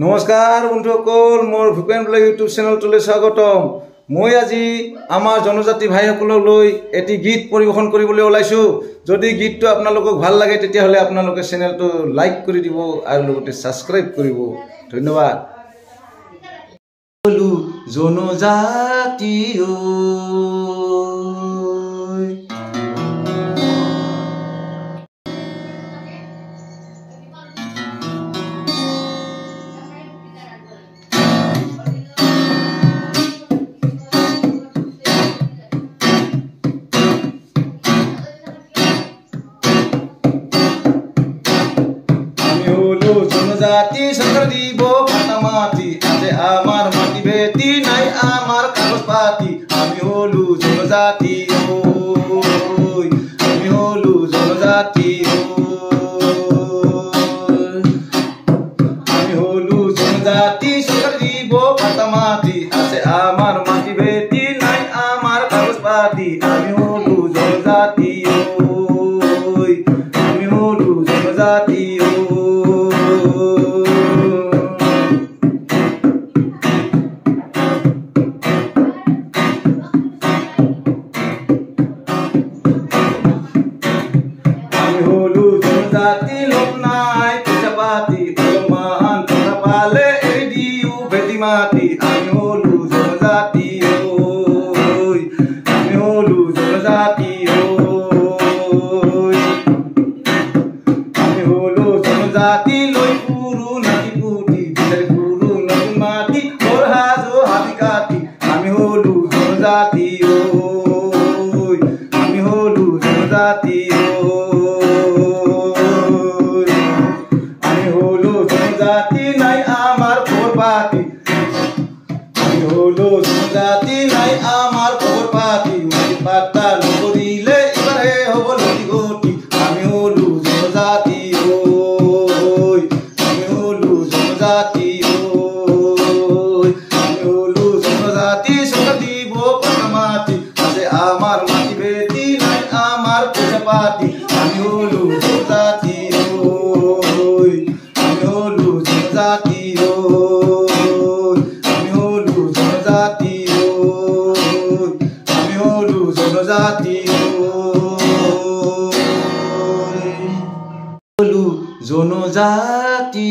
नमस्कार बंधुসকল मोर Bhupen blog YouTube channel स्वागतम। मैं আজি आमार जनजाति भाईসকলক লৈ এটি গীত পৰিবেশন কৰিবলৈ ওলাইছো। যদি গীতটো আপোনালোকক ভাল লাগে তেতিয়া হলে আপোনালোকে চেনেলটো লাইক কৰি দিব আৰু লগতে সাবস্ক্ৰাইব কৰিব। ধন্যবাদ। বলু জনজাতি जनजाति सरकार দিব ভাতা মাটি আছে আমার মাটি বেটি নাই আমার কাগজ পাতি আমি হলু জনজাতি ওই আমি হলু জনজাতি আমি হলু জনজাতি सरकार দিব ভাতা মাটি আছে আমার মাটি বেটি নাই আমার কাগজ পাতি আমি হলু জনজাতি ওই আমি হলু জনজাতি जनजाति लोक नाय पिछापाती मान तोरा पाले एडियू बेटी माती आमी होलु जनजाति ओय आमी होलु जनजाति ओय आमी होलु जनजाति लई पुरु नाती पुटी बिचारे पुरु नदी माती और हाजो हाथी काटी आमी होलु जनजाति ओय आमी होलु जनजाति जनजाति নাই আমার খবর পাতি আমি হলো जनजाति নাই আমার খবর পাতি মাটি পাতা নকরিলে এবারে হব লতি গটি আমি হলো जनजाति ওই আমি হলো जनजाति ওই আমি হলো जनजाति সরকার দিব পাতা মাটি আছে আমার মাটি বেটি নাই আমার পয়সা পাতি আমি হলো जनजाति ওই আমি হলো जनजाति আমি হলু जनजाति আমি হলু जनजाति হলু जनजाति